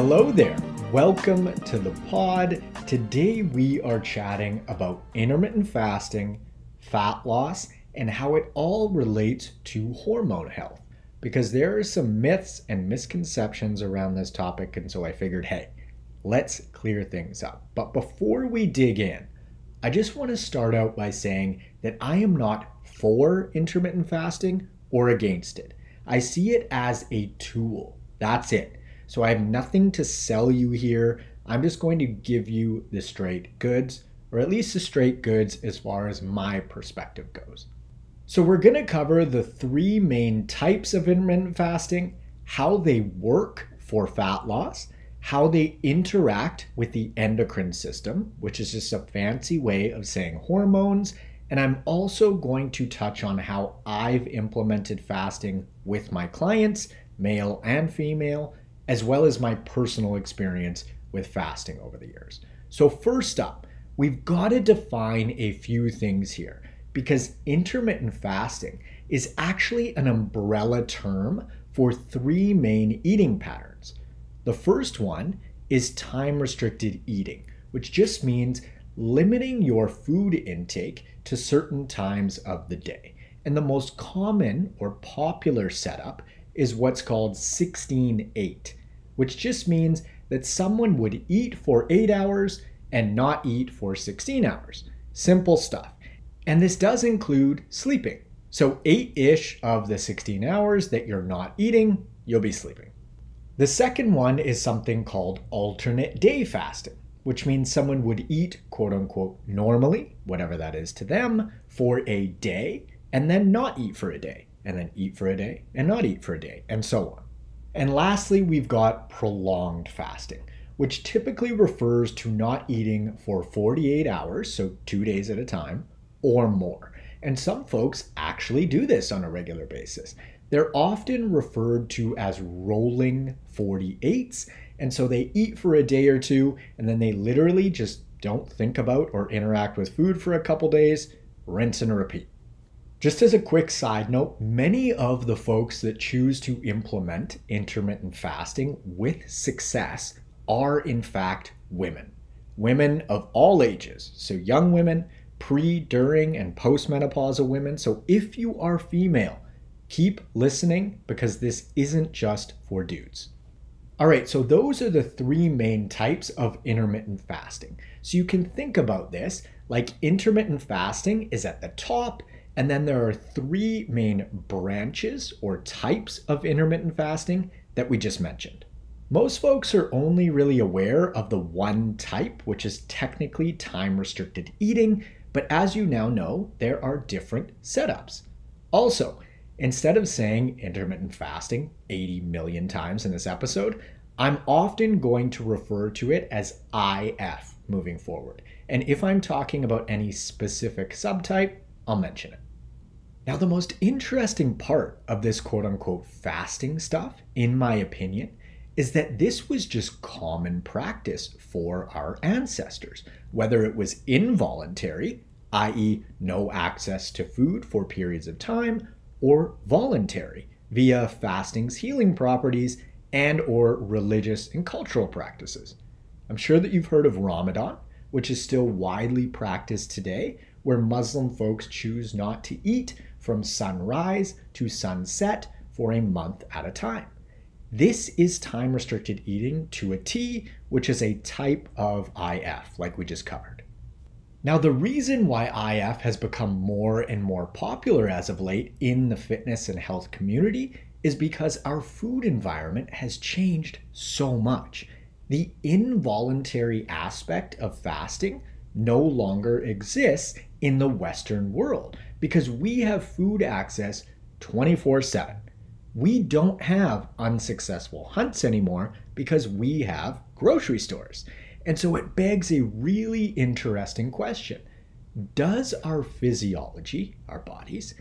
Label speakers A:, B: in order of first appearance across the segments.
A: Hello there. Welcome to the pod. Today we are chatting about intermittent fasting, fat loss, and how it all relates to hormone health. Because there are some myths and misconceptions around this topic, and so I figured, hey, let's clear things up. But before we dig in, I just want to start out by saying that I am not for intermittent fasting or against it. I see it as a tool. That's it. So I have nothing to sell you here. I'm just going to give you the straight goods, or at least the straight goods as far as my perspective goes. So we're going to cover the three main types of intermittent fasting, how they work for fat loss, how they interact with the endocrine system, which is just a fancy way of saying hormones, and I'm also going to touch on how I've implemented fasting with my clients, male and female, as well as my personal experience with fasting over the years. So first up, we've got to define a few things here because intermittent fasting is actually an umbrella term for three main eating patterns. The first one is time-restricted eating, which just means limiting your food intake to certain times of the day. And the most common or popular setup is what's called 16-8. Which just means that someone would eat for 8 hours and not eat for 16 hours. Simple stuff. And this does include sleeping. So 8-ish of the 16 hours that you're not eating, you'll be sleeping. The second one is something called alternate day fasting, which means someone would eat quote unquote normally, whatever that is to them, for a day and then not eat for a day, and then eat for a day and not eat for a day, and so on. And lastly, we've got prolonged fasting, which typically refers to not eating for 48 hours, so 2 days at a time, or more. And some folks actually do this on a regular basis. They're often referred to as rolling 48s, and so they eat for a day or two, and then they literally just don't think about or interact with food for a couple days, rinse and repeat. Just as a quick side note, many of the folks that choose to implement intermittent fasting with success are in fact women. Women of all ages, so young women, pre, during, and postmenopausal women. So if you are female, keep listening because this isn't just for dudes. All right, so those are the three main types of intermittent fasting. So you can think about this like intermittent fasting is at the top, and then there are three main branches or types of intermittent fasting that we just mentioned. Most folks are only really aware of the one type, which is technically time-restricted eating, but as you now know, there are different setups. Also, instead of saying intermittent fasting 80 million times in this episode, I'm often going to refer to it as IF moving forward. And if I'm talking about any specific subtype, I'll mention it. Now, the most interesting part of this quote-unquote fasting stuff, in my opinion, is that this was just common practice for our ancestors, whether it was involuntary, i.e. no access to food for periods of time, or voluntary, via fasting's healing properties and or religious and cultural practices. I'm sure that you've heard of Ramadan, which is still widely practiced today, where Muslim folks choose not to eat from sunrise to sunset for a month at a time. This is time-restricted eating to a T, which is a type of IF, like we just covered. Now, the reason why IF has become more and more popular as of late in the fitness and health community is because our food environment has changed so much. The involuntary aspect of fasting no longer exists in the Western world because we have food access 24/7. We don't have unsuccessful hunts anymore because we have grocery stores. And so it begs a really interesting question. Does our physiology, our bodies,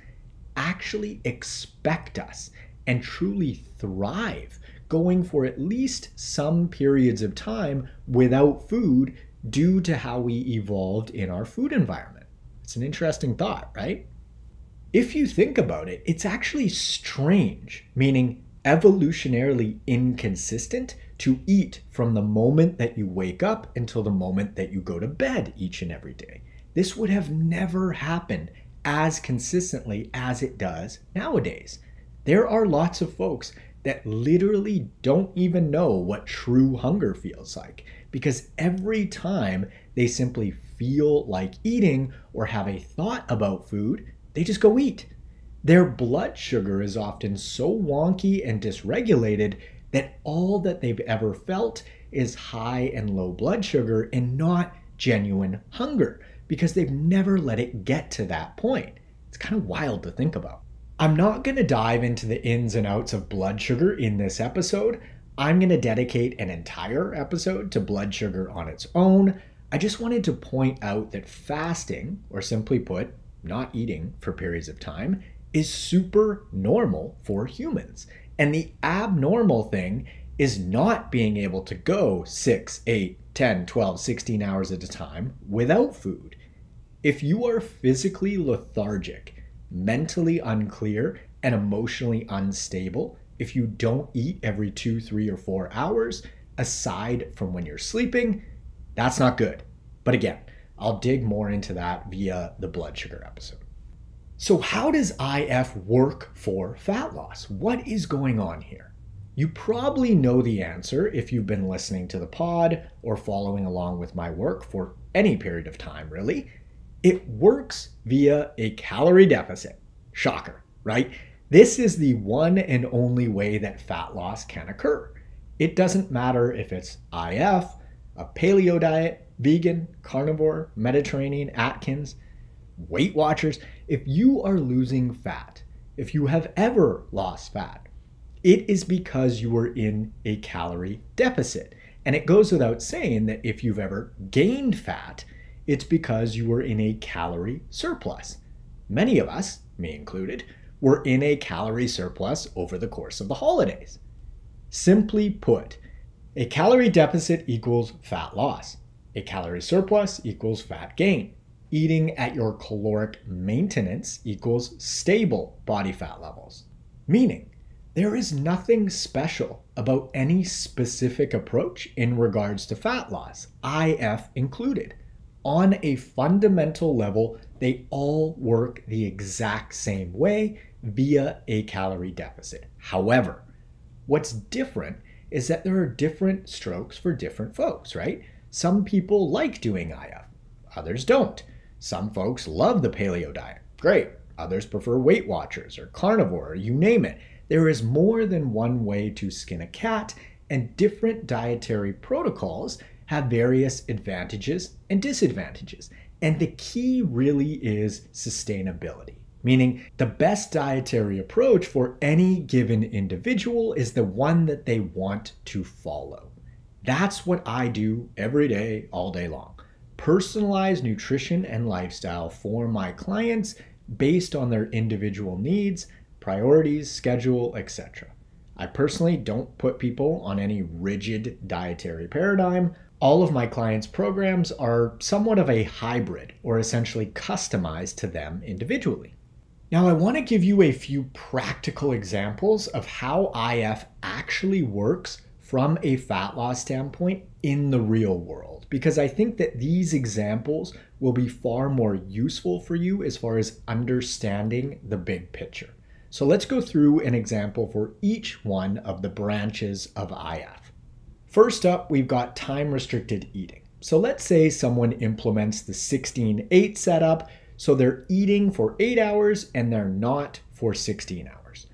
A: actually expect us and truly thrive going for at least some periods of time without food due to how we evolved in our food environment? It's an interesting thought, right? If you think about it, it's actually strange, meaning evolutionarily inconsistent, to eat from the moment that you wake up until the moment that you go to bed each and every day. This would have never happened as consistently as it does nowadays. There are lots of folks that literally don't even know what true hunger feels like, because every time they simply feel like eating or have a thought about food, they just go eat. Their blood sugar is often so wonky and dysregulated that all that they've ever felt is high and low blood sugar and not genuine hunger, because they've never let it get to that point. It's kind of wild to think about. I'm not going to dive into the ins and outs of blood sugar in this episode. I'm going to dedicate an entire episode to blood sugar on its own. I just wanted to point out that fasting, or simply put, not eating for periods of time, is super normal for humans. And the abnormal thing is not being able to go 6, 8, 10, 12, 16 hours at a time without food. If you are physically lethargic, mentally unclear, and emotionally unstable, if you don't eat every 2, 3, or 4 hours, aside from when you're sleeping, that's not good. But again, I'll dig more into that via the blood sugar episode. So how does IF work for fat loss? What is going on here? You probably know the answer if you've been listening to the pod or following along with my work for any period of time, really. It works via a calorie deficit. Shocker, right? This is the one and only way that fat loss can occur. It doesn't matter if it's IF, a paleo diet, vegan, carnivore, Mediterranean, Atkins, Weight Watchers. If you are losing fat, if you have ever lost fat, it is because you were in a calorie deficit. And it goes without saying that if you've ever gained fat, it's because you were in a calorie surplus. Many of us, me included, were in a calorie surplus over the course of the holidays. Simply put, a calorie deficit equals fat loss. A calorie surplus equals fat gain. Eating at your caloric maintenance equals stable body fat levels. Meaning, there is nothing special about any specific approach in regards to fat loss, IF included. On a fundamental level, they all work the exact same way via a calorie deficit. However, what's different is that there are different strokes for different folks, right? Some people like doing IF, others don't. Some folks love the paleo diet. Great. Others prefer Weight Watchers or carnivore, or you name it. There is more than one way to skin a cat, and different dietary protocols have various advantages and disadvantages. And the key really is sustainability, meaning the best dietary approach for any given individual is the one that they want to follow. That's what I do every day, all day long. Personalized nutrition and lifestyle for my clients based on their individual needs, priorities, schedule, etc. I personally don't put people on any rigid dietary paradigm. All of my clients' programs are somewhat of a hybrid, or essentially customized to them individually. Now, I want to give you a few practical examples of how IF actually works from a fat loss standpoint in the real world, because I think that these examples will be far more useful for you as far as understanding the big picture. So let's go through an example for each one of the branches of IF. First up, we've got time-restricted eating. So let's say someone implements the 16-8 setup, so they're eating for 8 hours and they're not for 16 hours.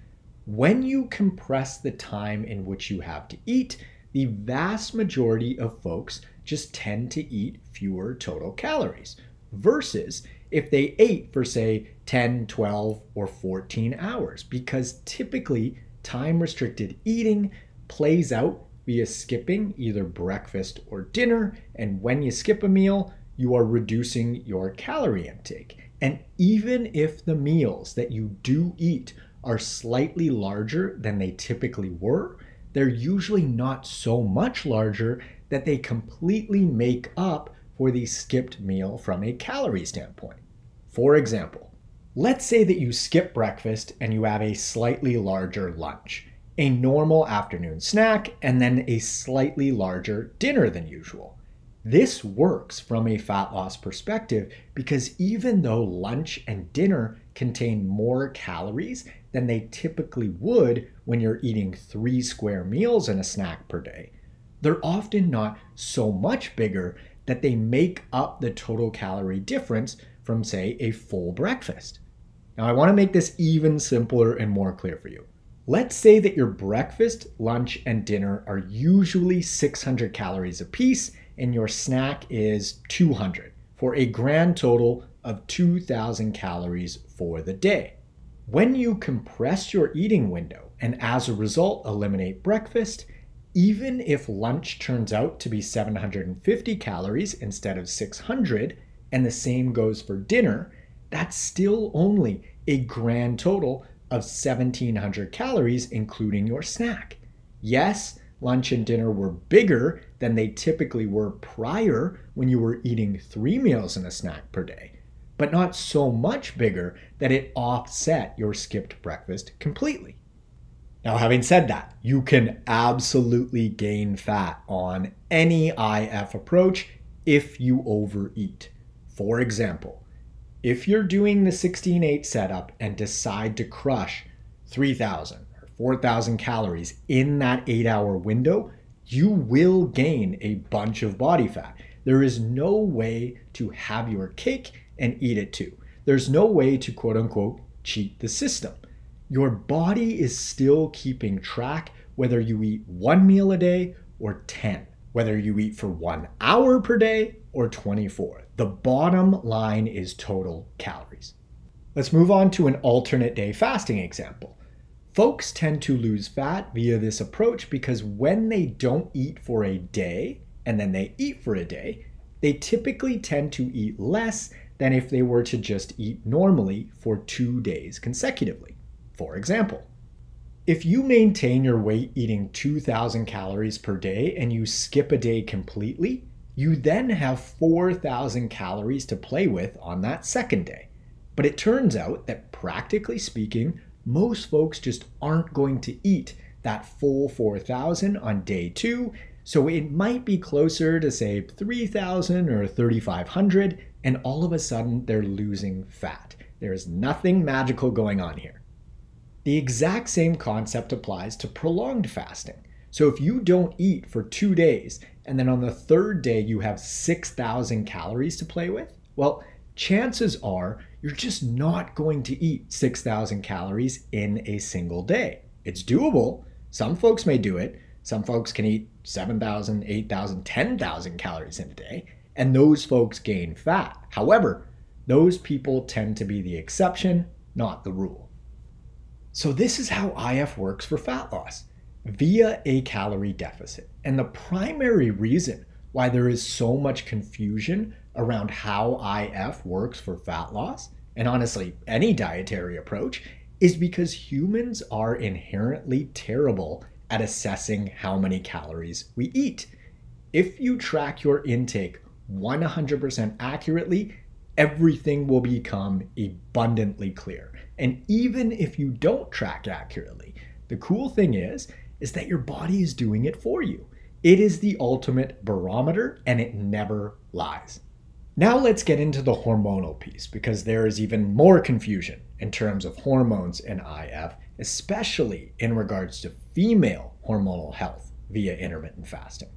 A: When you compress the time in which you have to eat, the vast majority of folks just tend to eat fewer total calories, versus if they ate for, say, 10, 12, or 14 hours, because typically time-restricted eating plays out via skipping either breakfast or dinner, and when you skip a meal, you are reducing your calorie intake. And even if the meals that you do eat are slightly larger than they typically were, they're usually not so much larger that they completely make up for the skipped meal from a calorie standpoint. For example, let's say that you skip breakfast and you have a slightly larger lunch. a normal afternoon snack, and then a slightly larger dinner than usual. This works from a fat loss perspective because even though lunch and dinner contain more calories than they typically would when you're eating 3 square meals in a snack per day, they're often not so much bigger that they make up the total calorie difference from, say, a full breakfast. Now, I want to make this even simpler and more clear for you. Let's say that your breakfast, lunch, and dinner are usually 600 calories apiece, and your snack is 200, for a grand total of 2,000 calories for the day. When you compress your eating window and as a result eliminate breakfast, even if lunch turns out to be 750 calories instead of 600, and the same goes for dinner, that's still only a grand total of 1,700 calories, including your snack. Yes, lunch and dinner were bigger than they typically were prior when you were eating 3 meals in a snack per day, but not so much bigger that it offset your skipped breakfast completely. Now, having said that, you can absolutely gain fat on any IF approach if you overeat. For example, if you're doing the 16-8 setup and decide to crush 3,000 or 4,000 calories in that 8-hour window, you will gain a bunch of body fat. There is no way to have your cake and eat it too. There's no way to quote unquote cheat the system. Your body is still keeping track whether you eat 1 meal a day or 10, whether you eat for 1 hour per day or 24. The bottom line is total calories. Let's move on to an alternate day fasting example. Folks tend to lose fat via this approach because when they don't eat for a day and then they eat for a day, they typically tend to eat less than if they were to just eat normally for 2 days consecutively. For example, if you maintain your weight eating 2,000 calories per day and you skip a day completely, you then have 4,000 calories to play with on that second day. But it turns out that practically speaking, most folks just aren't going to eat that full 4,000 on day 2, so it might be closer to say 3,000 or 3,500, and all of a sudden they're losing fat. There's nothing magical going on here. The exact same concept applies to prolonged fasting. So if you don't eat for 2 days, and then on the third day you have 6,000 calories to play with, well, chances are you're just not going to eat 6,000 calories in a single day. It's doable. Some folks may do it. Some folks can eat 7,000, 8,000, 10,000 calories in a day, and those folks gain fat. However, those people tend to be the exception, not the rule. So this is how IF works for fat loss, via a calorie deficit. And the primary reason why there is so much confusion around how IF works for fat loss, and honestly any dietary approach, is because humans are inherently terrible at assessing how many calories we eat. If you track your intake 100% accurately, everything will become abundantly clear. And even if you don't track accurately, the cool thing is that your body is doing it for you. It is the ultimate barometer and it never lies. Now let's get into the hormonal piece, because there is even more confusion in terms of hormones and IF, especially in regards to female hormonal health via intermittent fasting.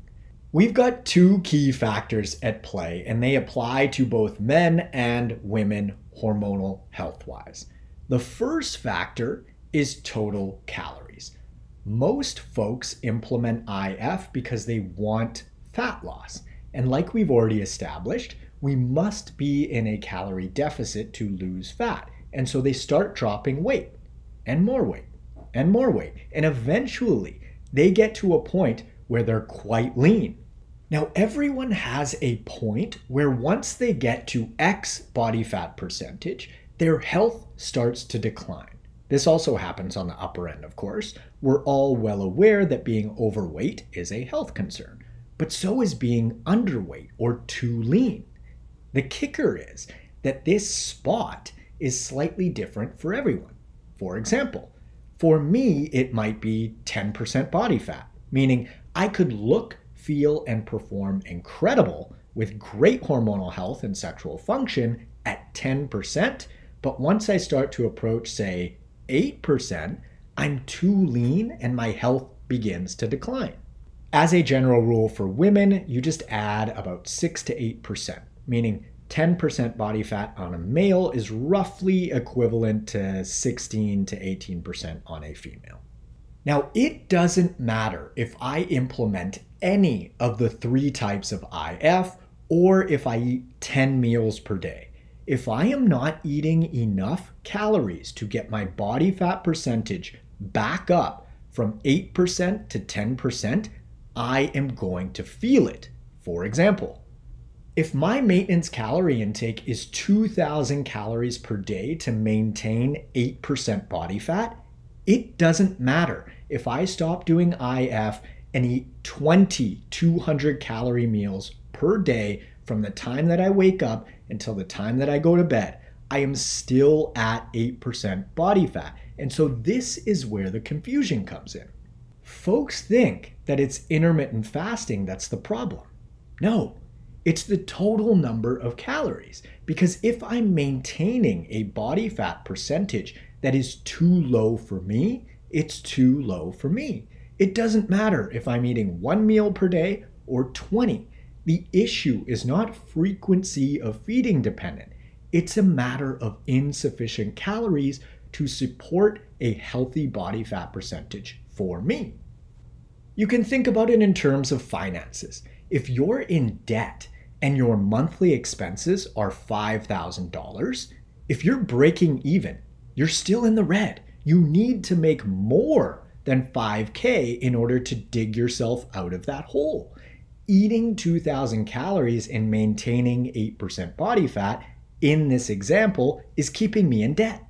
A: We've got 2 key factors at play, and they apply to both men and women hormonal health-wise. The first factor is total calories. Most folks implement IF because they want fat loss. And like we've already established, we must be in a calorie deficit to lose fat. And so they start dropping weight, and more weight, and more weight. And eventually they get to a point where they're quite lean. Now, everyone has a point where once they get to X body fat percentage, their health starts to decline. This also happens on the upper end, of course. We're all well aware that being overweight is a health concern, but so is being underweight or too lean. The kicker is that this spot is slightly different for everyone. For example, For me, it might be 10% body fat, meaning I could look, feel, and perform incredible with great hormonal health and sexual function at 10%, but once I start to approach, say, 8%, I'm too lean and my health begins to decline. As a general rule for women, you just add about 6 to 8%, meaning 10% body fat on a male is roughly equivalent to 16 to 18% on a female. Now, it doesn't matter if I implement any of the 3 types of IF or if I eat 10 meals per day. If I am not eating enough calories to get my body fat percentage back up from 8% to 10%, I am going to feel it. For example, if my maintenance calorie intake is 2,000 calories per day to maintain 8% body fat, it doesn't matter if I stop doing IF and eat 20 200 calorie meals per day from the time that I wake up until the time that I go to bed. I am still at 8% body fat. And so this is where the confusion comes in. Folks think that it's intermittent fasting that's the problem. No, it's the total number of calories. Because if I'm maintaining a body fat percentage that is too low for me, it's too low for me. It doesn't matter if I'm eating 1 meal per day or 20. The issue is not frequency of feeding dependent. It's a matter of insufficient calories to support a healthy body fat percentage for me. You can think about it in terms of finances. If you're in debt and your monthly expenses are $5,000, if you're breaking even, you're still in the red. You need to make more than $5,000 in order to dig yourself out of that hole. Eating 2,000 calories and maintaining 8% body fat in this example is keeping me in debt.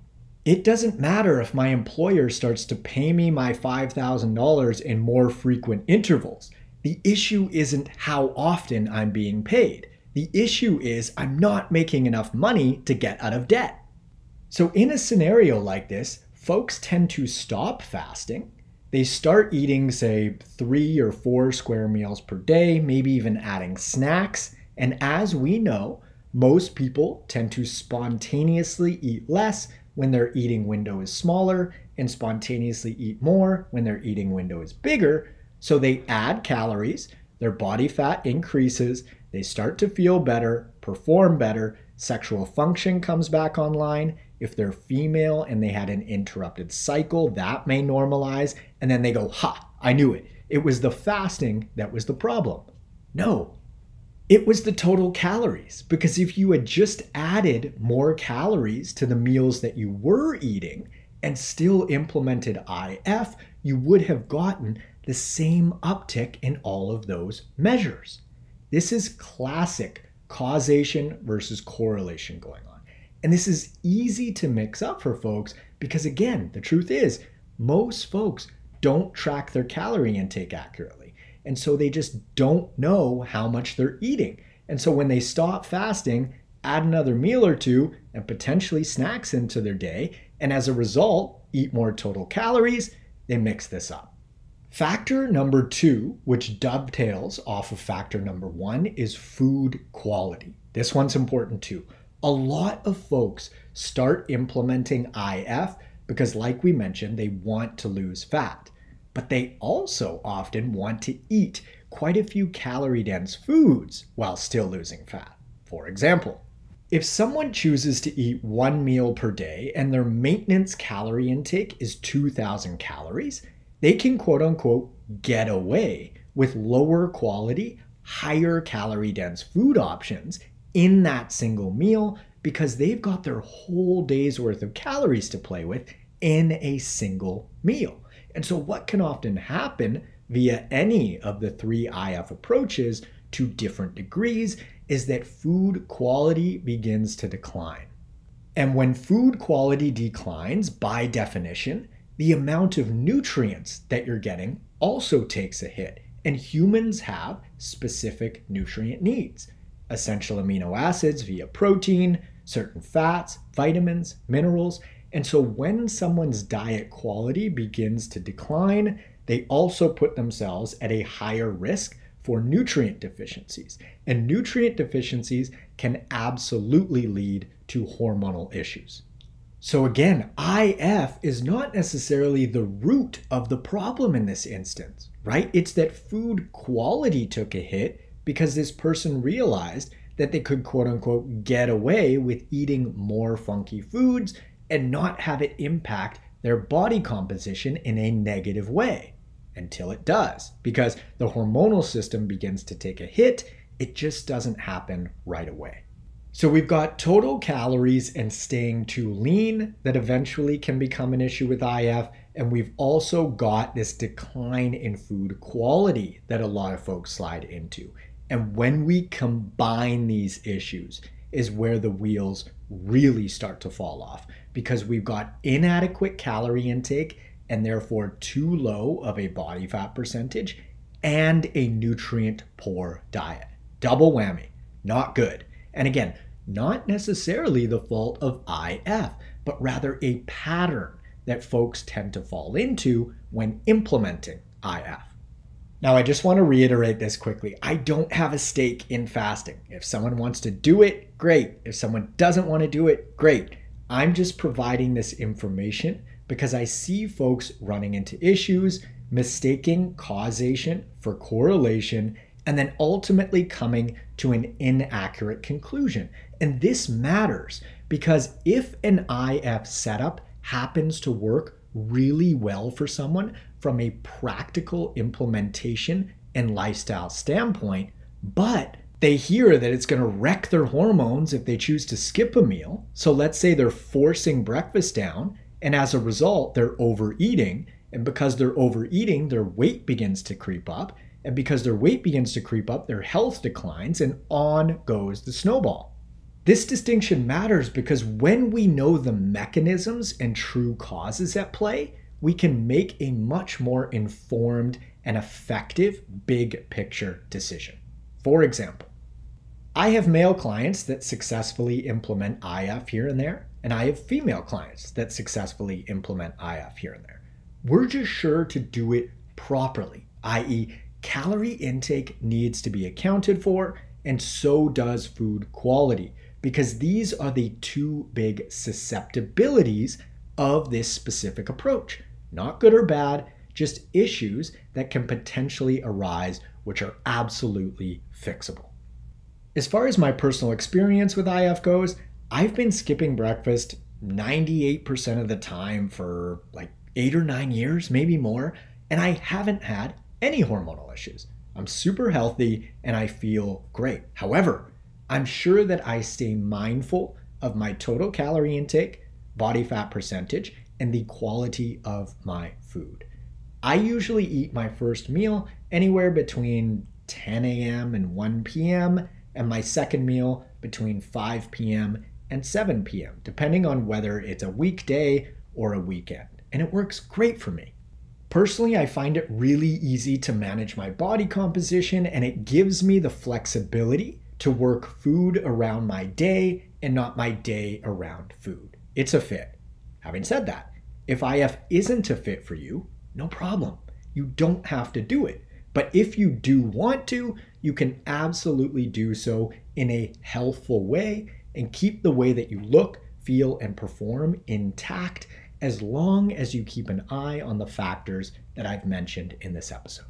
A: It doesn't matter if my employer starts to pay me my $5,000 in more frequent intervals. The issue isn't how often I'm being paid. The issue is I'm not making enough money to get out of debt. So in a scenario like this, folks tend to stop fasting. They start eating, say, 3 or 4 square meals per day, maybe even adding snacks. And as we know, most people tend to spontaneously eat less when their eating window is smaller and spontaneously eat more when their eating window is bigger. So they add calories, their body fat increases, they start to feel better, perform better, sexual function comes back online. If they're female and they had an interrupted cycle, that may normalize. And then they go, ha, I knew it. It was the fasting that was the problem. No, it was the total calories. Because if you had just added more calories to the meals that you were eating and still implemented IF, you would have gotten the same uptick in all of those measures. This is classic causation versus correlation going on. And this is easy to mix up for folks because, again, the truth is most folks don't track their calorie intake accurately. And so they just don't know how much they're eating. And so when they stop fasting, add another meal or two and potentially snacks into their day, and as a result, eat more total calories, they mix this up. Factor number 2, which dovetails off of factor number 1, is food quality. This one's important too. A lot of folks start implementing IF because, like we mentioned, they want to lose fat. But they also often want to eat quite a few calorie-dense foods while still losing fat. For example, if someone chooses to eat 1 meal per day and their maintenance calorie intake is 2,000 calories, they can quote-unquote get away with lower quality, higher calorie-dense food options in that single meal because they've got their whole day's worth of calories to play with in a single meal. And so what can often happen via any of the 3 IF approaches to different degrees is that food quality begins to decline. And when food quality declines, by definition, the amount of nutrients that you're getting also takes a hit. And humans have specific nutrient needs. Essential amino acids via protein, certain fats, vitamins, minerals, And so when someone's diet quality begins to decline, they also put themselves at a higher risk for nutrient deficiencies. And nutrient deficiencies can absolutely lead to hormonal issues. So again, IF is not necessarily the root of the problem in this instance, right? It's that food quality took a hit because this person realized that they could quote unquote get away with eating more funky foods and not have it impact their body composition in a negative way. Until it does, because the hormonal system begins to take a hit. It just doesn't happen right away. So we've got total calories and staying too lean that eventually can become an issue with IF. And we've also got this decline in food quality that a lot of folks slide into. And when we combine these issues is where the wheels really start to fall off, because we've got inadequate calorie intake and therefore too low of a body fat percentage and a nutrient poor diet. Double whammy, not good. And again, not necessarily the fault of IF, but rather a pattern that folks tend to fall into when implementing IF. Now, I just want to reiterate this quickly. I don't have a stake in fasting. If someone wants to do it, great. If someone doesn't want to do it, great. I'm just providing this information because I see folks running into issues, mistaking causation for correlation, and then ultimately coming to an inaccurate conclusion. And this matters because if an IF setup happens to work really well for someone from a practical implementation and lifestyle standpoint, but they hear that it's going to wreck their hormones if they choose to skip a meal. So let's say they're forcing breakfast down, and as a result, they're overeating. And because they're overeating, their weight begins to creep up. And because their weight begins to creep up, their health declines, and on goes the snowball. This distinction matters because when we know the mechanisms and true causes at play, we can make a much more informed and effective big picture decision. For example, I have male clients that successfully implement IF here and there, and I have female clients that successfully implement IF here and there. We're just sure to do it properly, i.e., calorie intake needs to be accounted for, and so does food quality, because these are the two big susceptibilities of this specific approach. Not good or bad, just issues that can potentially arise, which are absolutely fixable. As far as my personal experience with IF goes, I've been skipping breakfast 98% of the time for like 8 or 9 years, maybe more, and I haven't had any hormonal issues. I'm super healthy and I feel great. However, I'm sure that I stay mindful of my total calorie intake, body fat percentage, and the quality of my food. I usually eat my first meal anywhere between 10 a.m. and 1 p.m. and my second meal between 5 p.m. and 7 p.m., depending on whether it's a weekday or a weekend. And it works great for me. Personally, I find it really easy to manage my body composition, and it gives me the flexibility to work food around my day and not my day around food. It's a fit. Having said that, if IF isn't a fit for you, no problem. You don't have to do it. But if you do want to, you can absolutely do so in a healthful way and keep the way that you look, feel, and perform intact as long as you keep an eye on the factors that I've mentioned in this episode.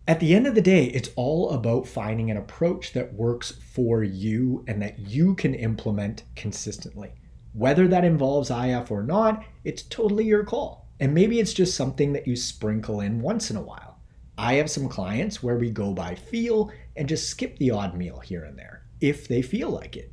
A: At the end of the day, it's all about finding an approach that works for you and that you can implement consistently. Whether that involves IF or not, it's totally your call. And maybe it's just something that you sprinkle in once in a while. I have some clients where we go by feel and just skip the odd meal here and there, if they feel like it.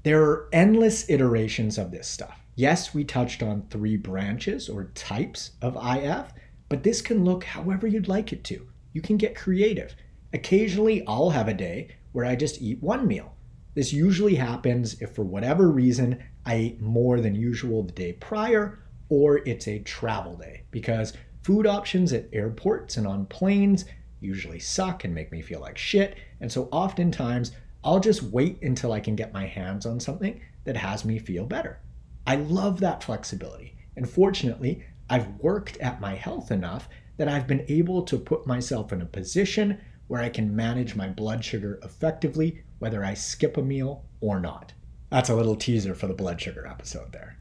A: There are endless iterations of this stuff. Yes, we touched on 3 branches or types of IF, but this can look however you'd like it to. You can get creative. Occasionally, I'll have a day where I just eat 1 meal. This usually happens if for whatever reason I ate more than usual the day prior, or it's a travel day, because food options at airports and on planes usually suck and make me feel like shit, and so oftentimes I'll just wait until I can get my hands on something that has me feel better. I love that flexibility. And fortunately, I've worked at my health enough that I've been able to put myself in a position where I can manage my blood sugar effectively, whether I skip a meal or not. That's a little teaser for the blood sugar episode there.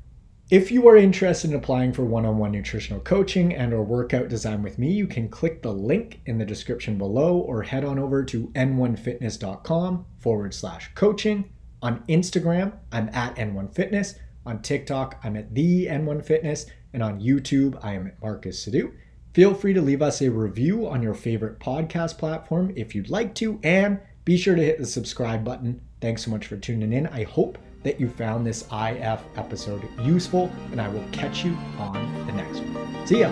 A: If you are interested in applying for one-on-one nutritional coaching and or workout design with me, you can click the link in the description below or head on over to n1fitness.com/coaching. On Instagram, I'm at n1fitness. On TikTok, I'm at the n1fitness. And on YouTube, I am at Marcus Sadu. Feel free to leave us a review on your favorite podcast platform if you'd like to, and be sure to hit the subscribe button. Thanks so much for tuning in. I hope that you found this IF episode useful, and I will catch you on the next one. See ya.